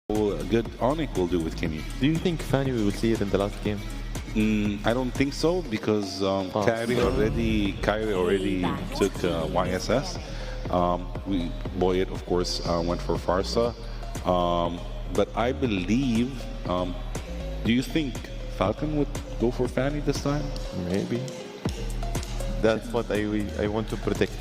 good Onic will do with Kenny. Do you think Fanny we will see it in the last game? I don't think so because Kyrie already took YSS. Boyd, of course, went for Farsa. But I believe, do you think Falcon would go for Fanny this time? Maybe. That's what I want to predict.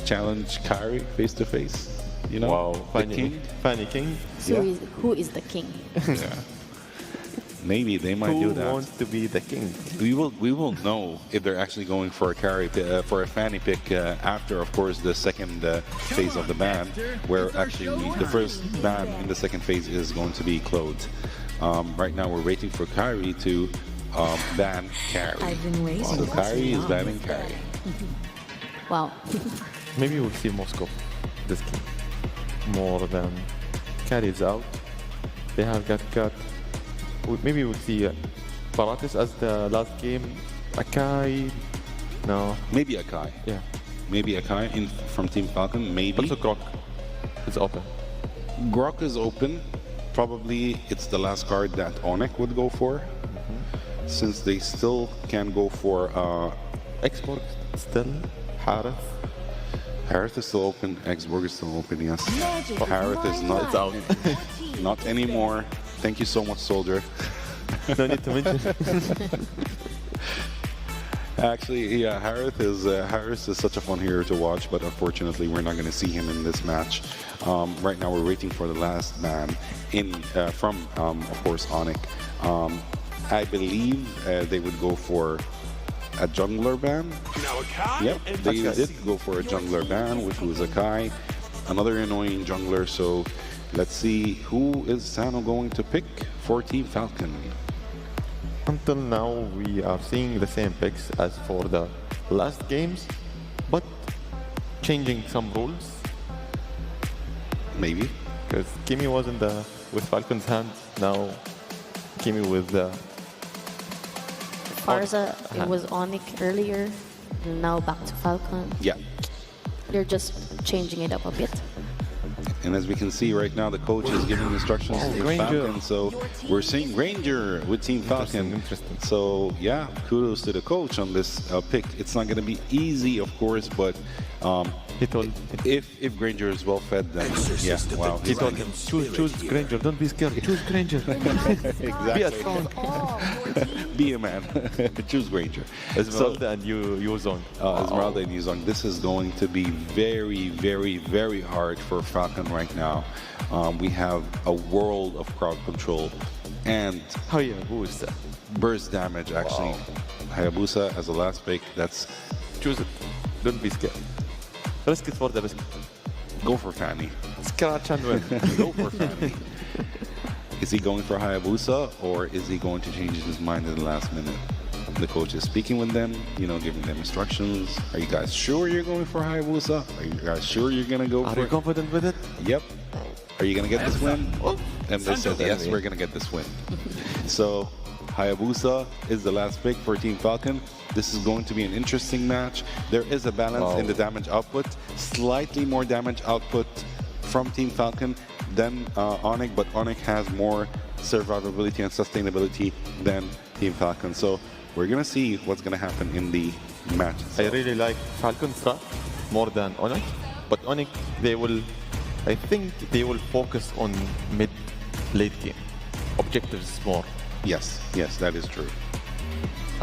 Challenge Kyrie face to face? You know, wow, the king? Fanny King. So who is the king? Yeah. Maybe they might do that. Who wants to be the king? We will know if they're actually going for a carry for a Fanny pick after, of course, the second phase of the ban, where actually the first ban in the second phase is going to be clothed. Right now, we're waiting for Kyrie to ban carry. I've been waiting. So Kyrie is banning carry. Wow. Maybe we'll see Moscow this game more than carries out. They have got. Maybe we'll see Paratis as the last game. Akai. No. Maybe Akai. Yeah. Maybe Akai from Team Falcon. Maybe. Also Grok is open. Grok is open. Probably it's the last card that Onic would go for. Since they still can go for Esport still. Harith. Harith is still open. Exborg is still open, yes. Harith is not out. Not anymore. Thank you so much, Soldier. No need to mention. Actually, yeah, Harith is such a fun hero to watch, but unfortunately, we're not going to see him in this match. Right now, we're waiting for the last ban from, of course, Onic. I believe they would go for a jungler ban. Yep, they did go for a jungler ban, which was Akai, another annoying jungler. So let's see who is Sano going to pick for Team Falcon. Until now, we are seeing the same picks as for the last games, but changing some rules. Maybe because Kimi was with Falcon's hand. Now Kimi with the Farza, it was Onic earlier, and now back to Falcon. Yeah. You're just changing it up a bit. And as we can see right now, the coach is giving instructions to Falcon. So we're seeing Ranger with Team Falcon. Interesting. So yeah, kudos to the coach on this pick. It's not going to be easy, of course, but if Granger is well fed, then yeah, wow. He told him, choose Granger, don't be scared, choose Granger. Exactly. Be a strong. Be a man. Choose Granger. Esmeralda and Yuzong. Esmeralda and Yuzong. This is going to be very, very, very hard for Falcon right now. We have a world of crowd control and Hayabusa. Burst damage, actually. Wow. Hayabusa as the last pick. That's choose it. Don't be scared. Risk it for the biscuit. Go for Fanny. Scratch and win. Go for Fanny. Is he going for Hayabusa or is he going to change his mind in the last minute? The coach is speaking with them, giving them instructions. Are you guys sure you're going for Hayabusa? Are you guys sure you're going to go for it? Are you confident with it? Yep. Are you going to get this win? And they said, yes, we're going to get this win. So Hayabusa is the last pick for Team Falcon. This is going to be an interesting match. There is a balance in the damage output. Slightly more damage output from Team Falcon than Onic, but Onic has more survivability and sustainability than Team Falcon. So we're going to see what's going to happen in the match itself. I really like Falcon's strat more than Onic, but Onic, I think they will focus on mid-late game. Objectives more. Yes, that is true.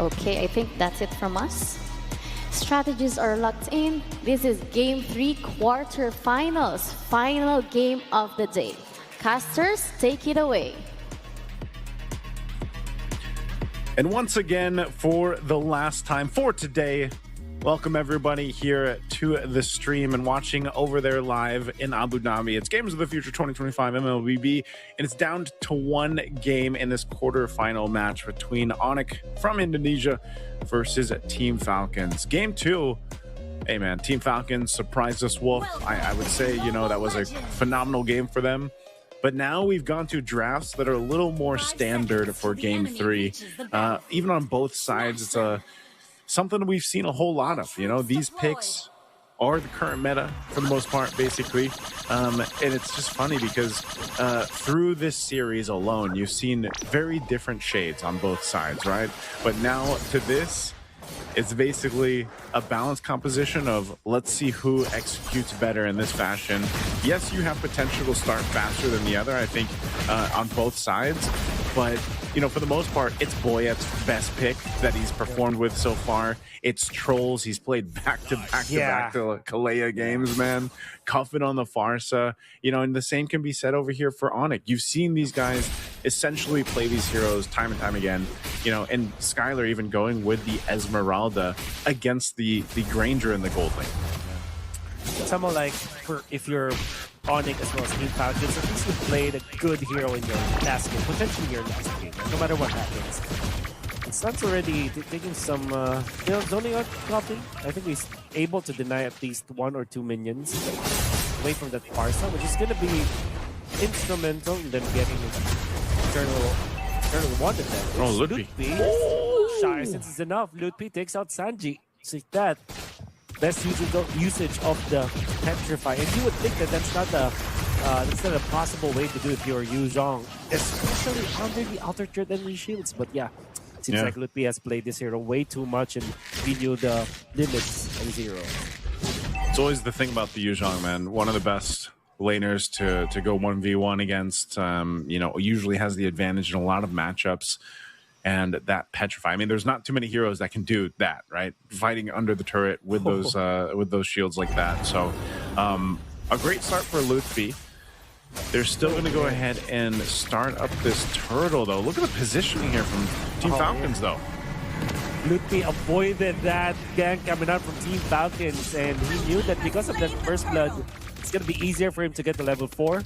Okay, I think that's it from us. Strategies are locked in. This is Game 3 quarterfinals, final game of the day. Casters, take it away. And once again, for the last time for today, welcome everybody here to the stream and watching over there live in Abu Dhabi. It's Games of the Future 2025 MLBB, and it's down to one game in this quarterfinal match between Onic from Indonesia versus Team Falcons. Game 2, hey man, Team Falcons surprised us, Wolf. I would say, that was a phenomenal game for them. But now we've gone to drafts that are a little more standard for Game 3. Even on both sides, it's something we've seen a whole lot of. These picks are the current meta for the most part, basically. And it's just funny because through this series alone, you've seen very different shades on both sides, right? But now to this, it's basically a balanced composition of let's see who executes better in this fashion. Yes, you have potential to start faster than the other, I think, on both sides. But, you know, for the most part, it's Boyet's best pick that he's performed with so far. It's Trolls. He's played back-to-back to Kalea games, man. Cuffin on the Farsa. You know, and the same can be said over here for Onic. You've seen these guys essentially play these heroes time and time again. You know, and Skylar even going with the Esmeralda against the Granger and the Gold Lane. Somehow, like, if you're Onic as well as Team Falcons, at least you played a good hero in your last game, potentially your last game, no matter what happens. And Sun's already taking some, you know, zoning out copy. I think he's able to deny at least 1 or 2 minions away from that Farsa, which is going to be instrumental in them getting Eternal 1 to them. Oh, Ludwig. Shy, since it's enough. Ludwig takes out Sanji. It's like that. Best usage of the Petrify. And you would think that that's not a possible way to do it if you're Yu Zhong, especially under the outer threat enemy shields. But yeah, it seems like Ludwig has played this hero way too much and we knew the limits of his hero. It's always the thing about the Yu Zhong, man. One of the best laners to go 1v1 against, you know, usually has the advantage in a lot of matchups. And that Petrify. I mean, there's not too many heroes that can do that, right? Fighting under the turret with those shields like that. So, a great start for Ludwig. They're still going to go ahead and start up this turtle, though. Look at the positioning here from Team Falcons, though. Ludwig avoided that gank coming out from Team Falcons, and he knew that because of that first blood, it's going to be easier for him to get to level 4.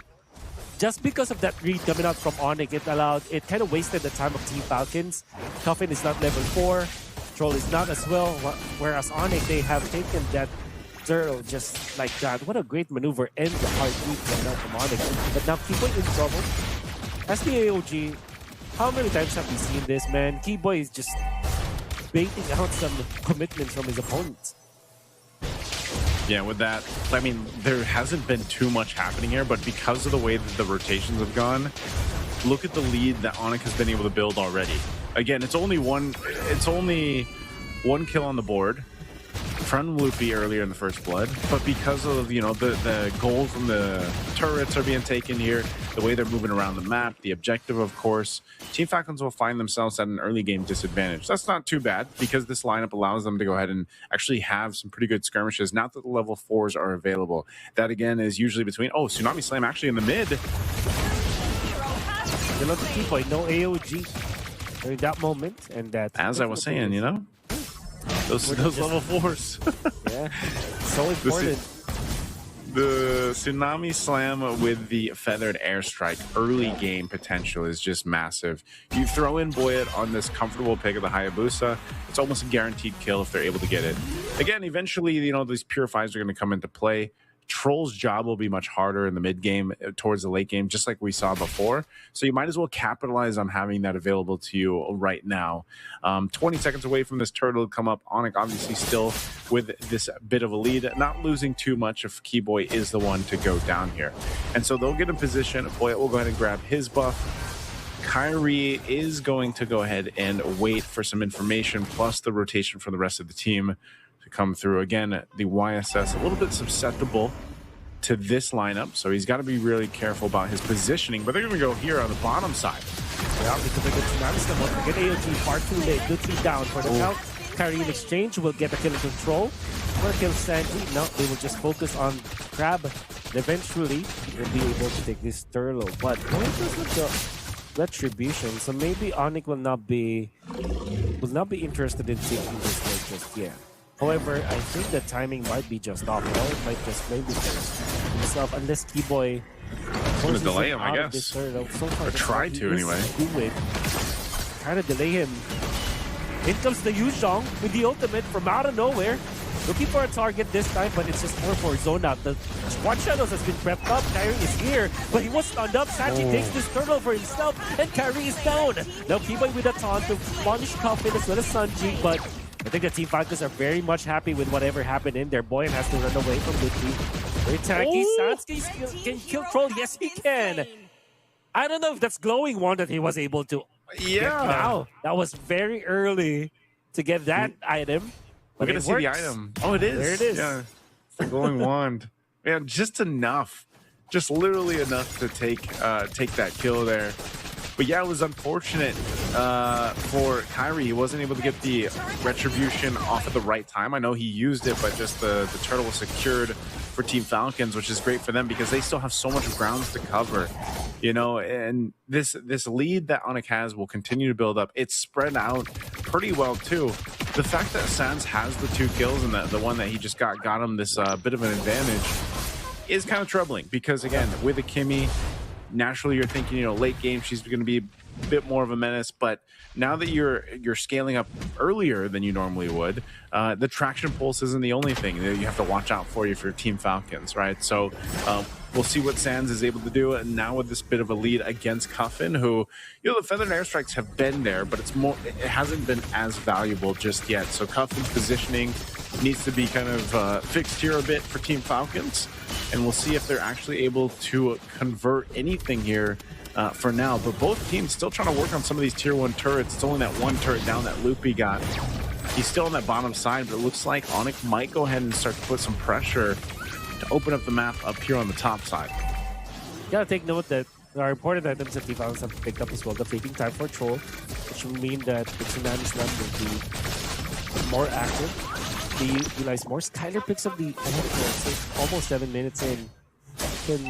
Just because of that read coming out from Onic, it kind of wasted the time of Team Falcons. Cuffin is not level 4, Troll is not as well, whereas Onic, they have taken that turtle just like that. What a great maneuver and the hard read coming out from Onic. But now Keyboy in trouble. As the AOG, how many times have we seen this, man? Keyboy is just baiting out some commitments from his opponents. Yeah, with that, I mean, there hasn't been too much happening here, but because of the way that the rotations have gone, look at the lead that Onic has been able to build already. Again, it's only one kill on the board from Luffy earlier in the first blood, but because of, you know, the gold from the turrets are being taken here, the way they're moving around the map, the objective, of course, Team Falcons will find themselves at an early game disadvantage. That's not too bad because this lineup allows them to go ahead and actually have some pretty good skirmishes now that the level 4s are available. That again is usually between, oh, Tsunami Slam actually in the mid. They love the Keyboy, no AOG during that moment, and that. As I was saying, you know, those level 4s. Yeah, so important. The Tsunami Slam with the Feathered Airstrike early game potential is just massive. You throw in Boyet on this comfortable pick of the Hayabusa, it's almost a guaranteed kill if they're able to get it. Again, eventually, you know, these Purifies are going to come into play. Troll's job will be much harder in the mid game towards the late game, just like we saw before. So you might as well capitalize on having that available to you right now. 20 seconds away from this turtle to come up. Onic obviously still with this bit of a lead, not losing too much if Keyboy is the one to go down here. And so they'll get in position. Boyet will go ahead and grab his buff. Kyrie is going to go ahead and wait for some information, plus the rotation for the rest of the team to come through. Again, the YSS a little bit susceptible to this lineup, so he's got to be really careful about his positioning, but they're going to go here on the bottom side. Yeah, because the Tsunami Slam won't get AOG far too late. Ludwig down for the count. Kyrie in exchange will get a kill in control. Or kill Sanji. No, they will just focus on Crab. And eventually, they'll be able to take this Turlo. But the Retribution, so maybe Onic will not be interested in taking this like just yet. However, I think the timing might be just off. Or it might just maybe himself, unless Keyboy going to delay him, I guess. So far, or try to, anyway. Trying to delay him. In comes the Yu Zhong with the ultimate from out of nowhere. Looking for a target this time, but it's just more for zone out. The Squad Shadows has been prepped up. Kyrie is here, but he was stunned up. Sanji takes this turtle for himself, and Kyrie is down. Now Keyboy with a taunt to punish Coffin as well as Sanji, but I think the Team Falcons are very much happy with whatever happened in there. Boyan has to run away from Lupi. Very tanky. Sansky can kill Troll. Yes, he can. I don't know if that's glowing one that he was able to get now. That was very early to get that item. We're going to see the item. Oh, it is. There it is. Yeah. It's the glowing wand. Yeah, just enough. Just literally enough to take that kill there. But yeah, it was unfortunate for Kyrie. He wasn't able to get the retribution off at the right time. I know he used it, but just the turtle was secured for Team Falcons, which is great for them because they still have so much grounds to cover. You know, and this lead that Onic has will continue to build up. It's spread out pretty well too. The fact that Sans has the 2 kills and the one that he just got him this bit of an advantage is kind of troubling because again, with a Kimmy, naturally you're thinking, you know, late game she's going to be a bit more of a menace, but now that you're scaling up earlier than you normally would, the traction pulse isn't the only thing that you have to watch out for your Team Falcons, right? So we'll see what Sans is able to do, and now with this bit of a lead against Cuffin, who, you know, the feathered airstrikes have been there, but it hasn't been as valuable just yet. So Cuffin's positioning needs to be kind of fixed here a bit for Team Falcons, and we'll see if they're actually able to convert anything here for now. But both teams still trying to work on some of these tier 1 turrets. It's only that 1 turret down that Loopy got. He's still on that bottom side, but it looks like Onic might go ahead and start to put some pressure to open up the map up here on the top side. You gotta take note that there are important items that Team Falcons have picked up as well. The fleeting time for Troll, which will mean that the Tsunami Slam will be more active. They utilize more. Skyler picks up the so almost 7 minutes in. You can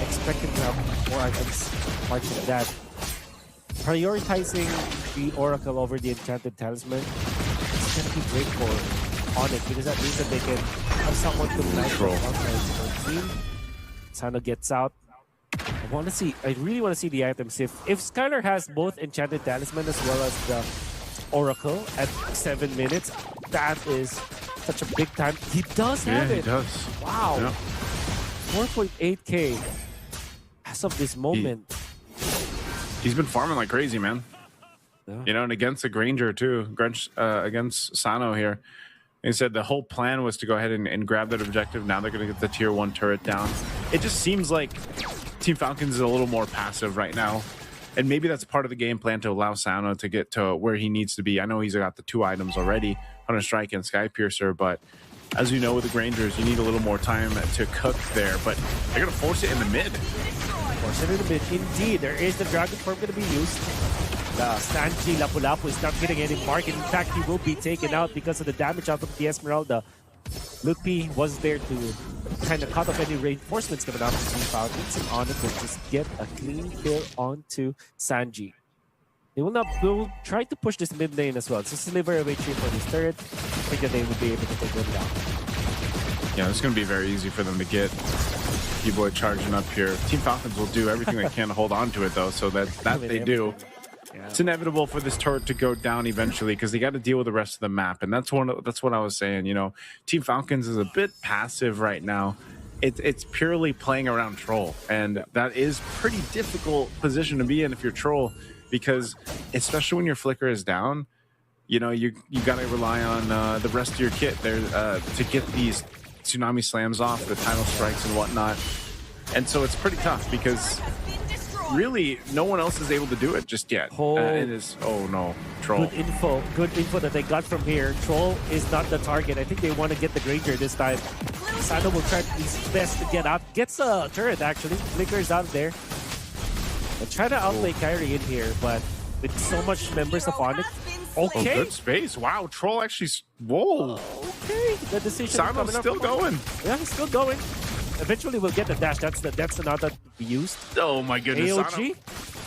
expect him to have more items marking that. Prioritizing the Oracle over the Enchanted Talisman is going to be great for Onic because that means that they can have someone to control team. Sano gets out. I really want to see the items. If Skylar has both Enchanted Talisman as well as the Oracle at 7 minutes, that is such a big time. He does have it. He does. Wow. Yeah. 4.8k as of this moment. He's been farming like crazy, man. Yeah. You know, and against the Granger too, against Sano here. He said the whole plan was to go ahead and grab that objective. Now they're going to get the tier 1 turret down. It just seems like Team Falcons is a little more passive right now. And maybe that's part of the game plan to allow Sano to get to where he needs to be. I know he's got the 2 items already, Hunter Strike and Sky Piercer, but as you know with the Grangers, you need a little more time to cook there. But they're going to force it in the mid. Force it in the mid. Indeed, there is the Dragon Form going to be used. The Sanji Lapu-Lapu is not getting any mark. In fact, he will be taken out because of the damage out of the Esmeralda. Lupi was there to kind of cut off any reinforcements coming out from Team Falcons, and Onic will just get a clean kill onto Sanji. They will try to push this mid lane as well. So sliver away tree for this turret. I think that they will be able to take them down. Yeah, it's going to be very easy for them to get P-Boy charging up here. Team Falcons will do everything they can to hold on to it, though, so that they do. Yeah. It's inevitable for this turret to go down eventually because they got to deal with the rest of the map, and that's what I was saying. You know, Team Falcons is a bit passive right now. It's purely playing around Troll, and that is pretty difficult position to be in if you're Troll, because especially when your flicker is down, you know, you got to rely on the rest of your kit there to get these Tsunami Slams off, the Tidal Strikes and whatnot, and so it's pretty tough because really no one else is able to do it just yet. It is, oh no, Troll. Good info that they got from here. Troll is not the target. I think they want to get the Granger this time. Sano will try his best to get out. Gets a turret actually, flickers out there. And try to outplay Kyrie in here, but with so much members of Onic. Okay. Oh, good space. Wow, Troll actually, whoa. Okay, the decision. Sano's still going. Yeah, he's still going. Eventually we'll get the dash. That's the nod that we used. Oh my goodness. AOG.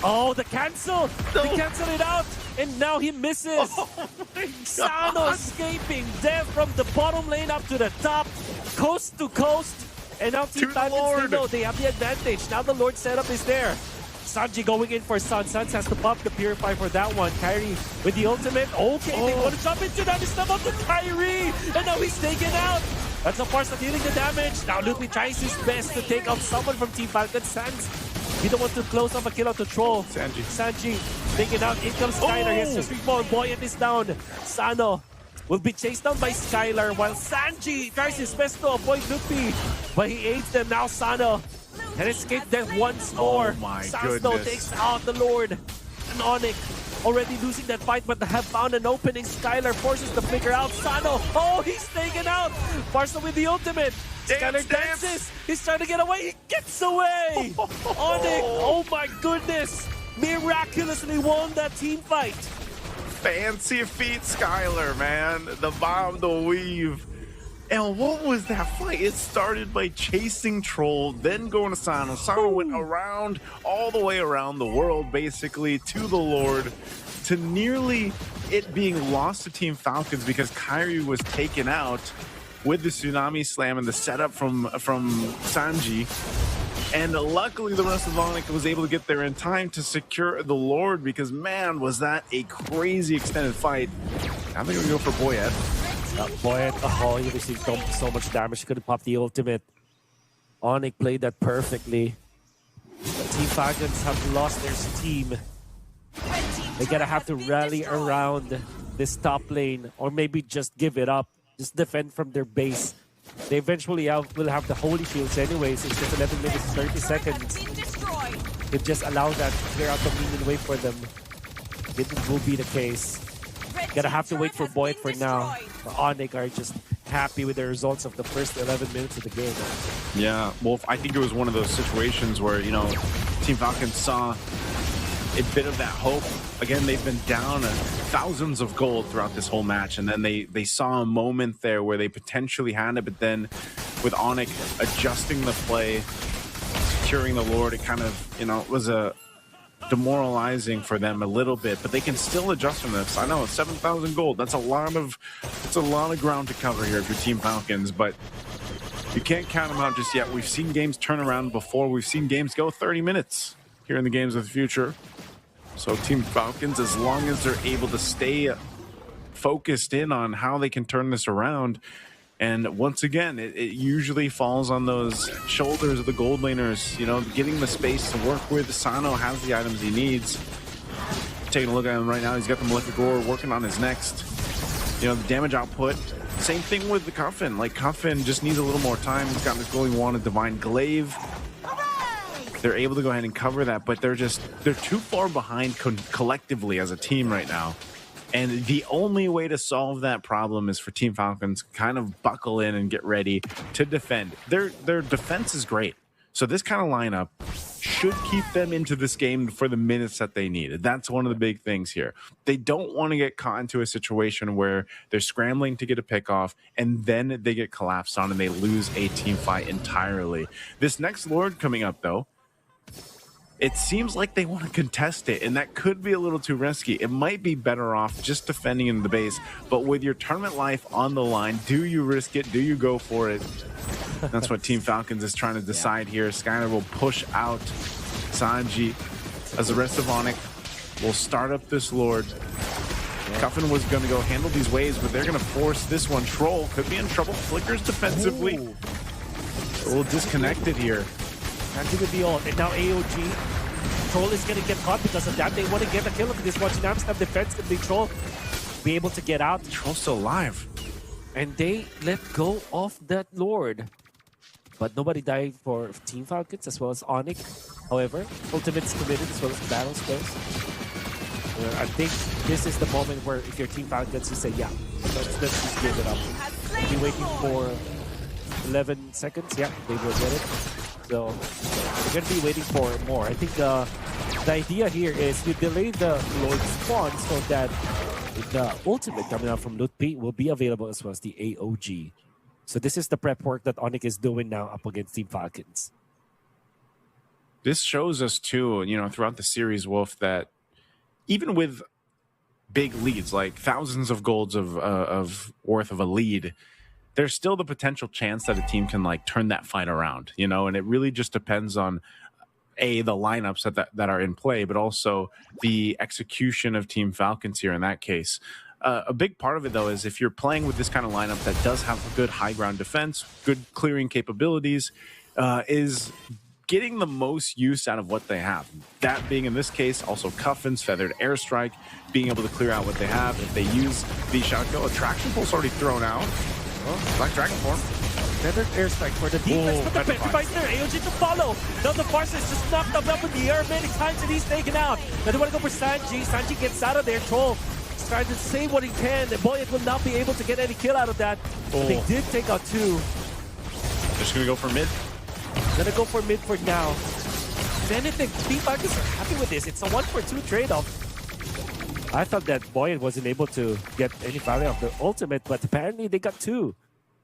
Oh, the cancel. No. They cancel it out. And now he misses. Oh Sano escaping death from the bottom lane up to the top. Coast to coast. And now Team Falcons, they know they have the advantage. Now the Lord setup is there. Sanji going in for Sun. Sun has to pop the Purify for that one. Kyrie with the ultimate. Okay, they want to jump into that. It's not up to Kyrie. And now he's taken out. That's a part of dealing the damage. Now Lupi tries his best to take out someone from Team Falcon. Sans, he don't want to close off a kill out to Troll. Sanji taken out. In comes Skyler. He has just reborn. Boyan is down. Sano will be chased down by Skylar while Sanji tries his best to avoid Lupi. But he aids them now, Sano. And escape death once more. Oh my Sano goodness. takes out the Lord. And Onic already losing that fight, but they have found an opening. Skylar forces the flicker out. Sano, oh, he's taken out. Barca with the ultimate. Skylar dances. He's trying to get away. He gets away. Onic, oh my goodness. Miraculously won that team fight. Fancy feet, Skylar, man. The bomb, the weave. And what was that fight? It started by chasing Troll, then going to Sano. Sano went around, all the way around the world, basically, to the Lord, to nearly it being lost to Team Falcons because Kyrie was taken out with the Tsunami Slam and the setup from Sanji. And luckily, the rest of Onic was able to get there in time to secure the Lord because, man, was that a crazy extended fight. I think we go for Boyet. Boyet, oh, he received so much damage. He couldn't pop the ultimate. Onic played that perfectly. The Team Falcons have lost their steam. They gotta have to rally around this top lane or maybe just give it up. Just defend from their base. They eventually will have the Holy Shields anyways. It's just 11 minutes, 30 seconds. It just allow that to clear out the minion wave for them. It will be the case. Gotta have to wait for Boyd for now. Onic are just happy with the results of the first 11 minutes of the game. Yeah, well, I think it was one of those situations where, you know, Team Falcons saw a bit of that hope. Again, they've been down thousands of gold throughout this whole match, and then they saw a moment there where they potentially had it, but then with Onic adjusting the play, securing the Lord, it kind of, you know, was a demoralizing for them a little bit, but they can still adjust from this. I know 7,000 gold. That's a lot of ground to cover here for Team Falcons, but you can't count them out just yet. We've seen games turn around before. We've seen games go 30 minutes here in the Games of the Future. So Team Falcons, as long as they're able to stay focused in on how they can turn this around, and once again, it usually falls on those shoulders of the gold laners, you know, getting the space to work with. Sano has the items he needs. Taking a look at him right now, he's got the Molecular Gore working on his next. You know, the damage output. Same thing with the Cuffin. Like, Cuffin just needs a little more time. He's got this Glowing Wand of Divine Glaive. They're able to go ahead and cover that, but they're too far behind collectively as a team right now. And the only way to solve that problem is for Team Falcons to kind of buckle in and get ready to defend. Their defense is great. So this kind of lineup should keep them into this game for the minutes that they need. That's one of the big things here. They don't want to get caught into a situation where they're scrambling to get a pick off and then they get collapsed on and they lose a team fight entirely. This next Lord coming up, though, it seems like they want to contest it, and that could be a little too risky. It might be better off just defending in the base, but with your tournament life on the line, do you risk it? Do you go for it? That's what Team Falcons is trying to decide here. Skylar will push out Sanji as the rest of Onic will start up this Lord. Cuffin was going to go handle these waves, but they're going to force this one. Troll could be in trouble. Flickers defensively. A little disconnected here. Sanji with the ult, and now AOG. Troll is going to get caught because of that. They want to get a kill of this one. Dynamics have defense, and the Troll be able to get out. Troll's still alive. And they let go of that Lord. But nobody died for Team Falcons as well as Onic. However, ultimate's committed as well as the battle spells. I think this is the moment where if you're Team Falcons, you say, yeah, let's just give it up. We'll be waiting for 11 seconds. Yeah, they will get it. So we're going to be waiting for more. I think the idea here is you delay the Lord spawn so that the ultimate coming out from Lutpi will be available as well as the AOG. So this is the prep work that Onic is doing now up against Team Falcons. This shows us too, you know, throughout the series, Wolf, that even with big leads, like thousands of golds of worth of a lead, there's still the potential chance that a team can like turn that fight around, you know, and it really just depends on the lineups that are in play, but also the execution of Team Falcons here in that case. A big part of it, though, is if you're playing with this kind of lineup that does have good high ground defense, good clearing capabilities, is getting the most use out of what they have. That being, in this case, also Cuffins, Feathered Airstrike, being able to clear out what they have. If they use the shotgun, Attraction Pulse already thrown out. Oh, Black Dragon form. Feathered Airstrike for the defense, but the Petrifies there. AOG to follow. Now the Farsis just knocked them up in the air many times and he's taken out. Now they want to go for Sanji. Sanji gets out of there. Troll is trying to save what he can. And Boyet will not be able to get any kill out of that. But they did take out 2. Just going to go for mid. Gonna go for mid for now. If anything, Team Falcons are happy with this. It's a 1-for-2 trade-off. I thought that Boyet wasn't able to get any value of the ultimate, but apparently they got 2.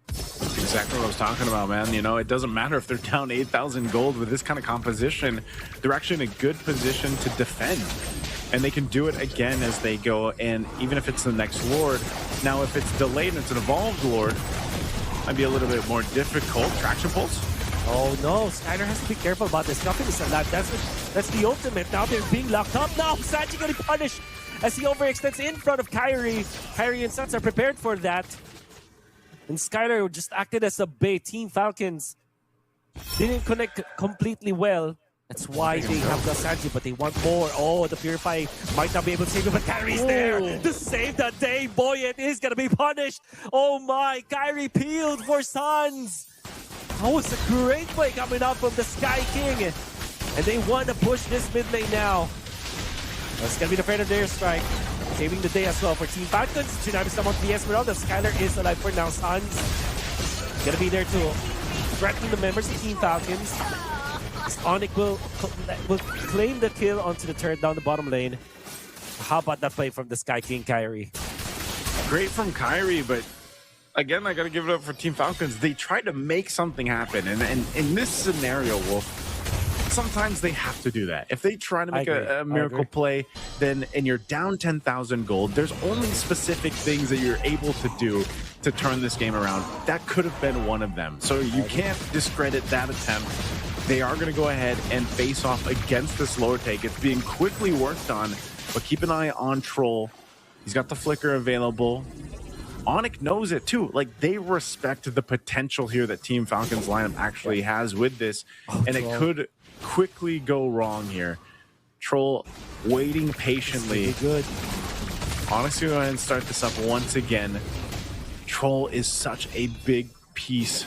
That's exactly what I was talking about, man. You know, it doesn't matter if they're down 8,000 gold with this kind of composition. They're actually in a good position to defend. And they can do it again as they go. And even if it's the next Lord, now if it's delayed and it's an evolved Lord, might be a little bit more difficult. Traction Pulse. Oh no, Skyler has to be careful about this. Nothing is alive. That's the ultimate. Now they're being locked up. Now Sanji getting punished as he overextends in front of Kyrie. Kyrie and Suns are prepared for that. And Skyler just acted as a bait. Team Falcons didn't connect completely well. That's why they have the Sanji, but they want more. Oh, the Purify might not be able to save it, but Kyrie's there to save the day. Boyet is going to be punished. Oh my, Kyrie peeled for Suns. That was a great play coming up from the Sky King. And they want to push this mid lane now. That's going to be the Feathered Airstrike. Saving the day as well for Team Falcons. Tsunami summoned the Esmeralda. Skyler is alive for now. Suns going to be there to threaten the members of Team Falcons. Onic will claim the kill onto the turret down the bottom lane. How about that play from the Sky King, Kyrie? Great from Kyrie, but again, I got to give it up for Team Falcons. They tried to make something happen. And in this scenario, Wolf, sometimes they have to do that. If they try to make a miracle play, then and you're down 10,000 gold, there's only specific things that you're able to do to turn this game around. That could have been one of them. So you can't discredit that attempt. They are going to go ahead and face off against this lower take. It's being quickly worked on, but keep an eye on Troll. He's got the flicker available. Onic knows it too. Like, they respect the potential here that Team Falcons lineup actually has with this, and it could quickly go wrong here. Troll waiting patiently. Good. Onic's gonna go ahead and start this up once again. Troll is such a big piece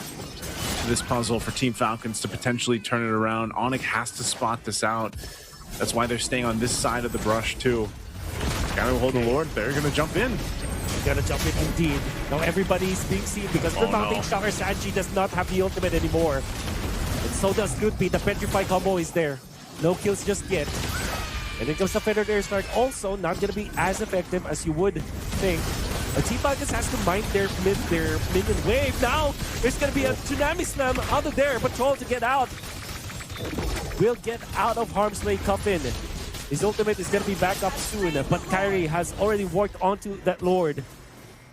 to this puzzle for Team Falcons to potentially turn it around. Onic has to spot this out. That's why they're staying on this side of the brush too. Gotta hold the Lord. They're gonna jump in. Gotta jump in indeed. Now everybody's being seen because the Mounting Shocker Sanji does not have the ultimate anymore. And so does Ludwig. The Petrify combo is there. No kills just yet. And then comes the Feathered Airstrike, also not gonna be as effective as you would think. Team Falcons has to mind their minion wave. Now there's gonna be a Tsunami Slam out of there, but Troll to get out. Will get out of harm's way. Coffin. His ultimate is gonna be back up soon, but Kyrie has already worked onto that Lord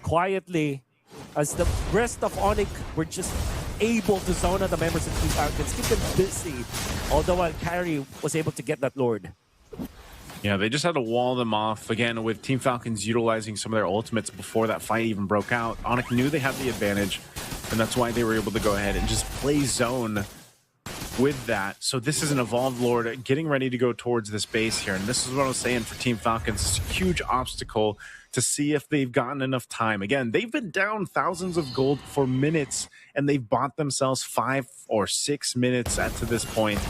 quietly as the rest of Onic were just able to zone out the members of Team Falcons, keep them busy. Although Kyrie was able to get that Lord. Yeah, they just had to wall them off. Again, with Team Falcons utilizing some of their ultimates before that fight even broke out. Onic knew they had the advantage, and that's why they were able to go ahead and just play zone with that. So this is an evolved Lord getting ready to go towards this base here. And this is what I was saying for Team Falcons. It's a huge obstacle to see if they've gotten enough time. Again, they've been down thousands of gold for minutes, and they've bought themselves 5 or 6 minutes to this point.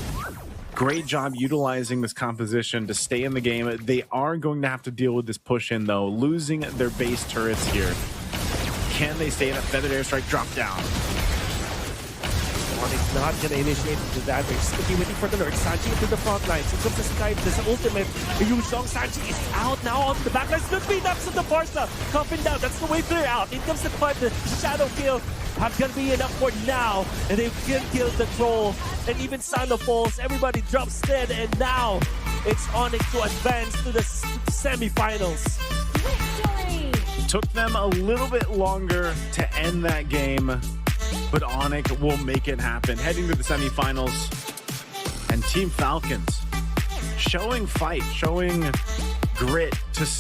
Great job utilizing this composition to stay in the game. They are going to have to deal with this push-in, though, losing their base turrets here. Can they stay in a Feathered Airstrike drop down? Onic's not going to initiate into that. They're just going to be waiting for the Lord. Sanji into the front lines. Here comes the Sky. There's an ultimate. Yuzhong Sanji is out now on the back lines. Ludwig knocks on the Barca. Coffin down. That's the way clear out. In comes the fight. The Shadow kill. Have going to be enough for now. And they can kill the Troll. And even Sando falls. Everybody drops dead. And now it's Onic to advance to the semifinals. Victory! Took them a little bit longer to end that game, but Onic will make it happen. Heading to the semifinals, and Team Falcons showing fight, showing grit to